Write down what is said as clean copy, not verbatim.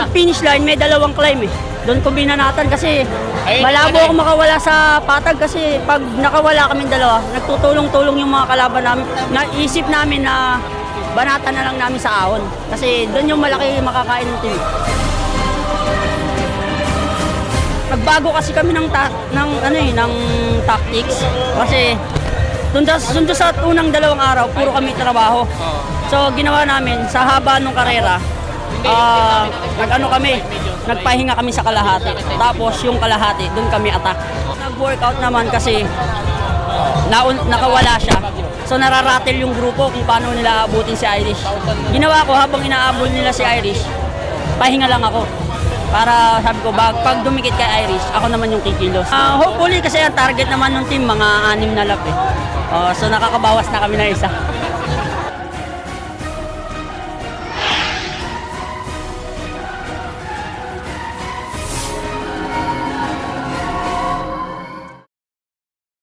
Pag finish line, may dalawang climb eh. Doon ko binanatan kasi malabo ako makawala sa patag kasi pag nakawala kaming dalawa, nagtutulong-tulong yung mga kalaban namin. Naisip namin na banatan na lang namin sa ahon kasi doon yung malaki makakain ng team. Nagbago kasi kami ng tactics kasi doon sa unang 2 araw, puro kami trabaho. So ginawa namin sa haba ng karera, nagpahinga kami sa kalahati. Tapos yung kalahati, doon kami attack. Nag-workout naman kasi nakawala siya. So nararatel yung grupo kung paano nila abutin si Irish. Ginawa ko habang inaabol nila si Irish, pahinga lang ako. Para sabi ko, pag dumikit kay Irish, ako naman yung kikilos. Hopefully kasi ang target naman ng team, mga 6 na lap eh. So nakakabawas na kami na isa.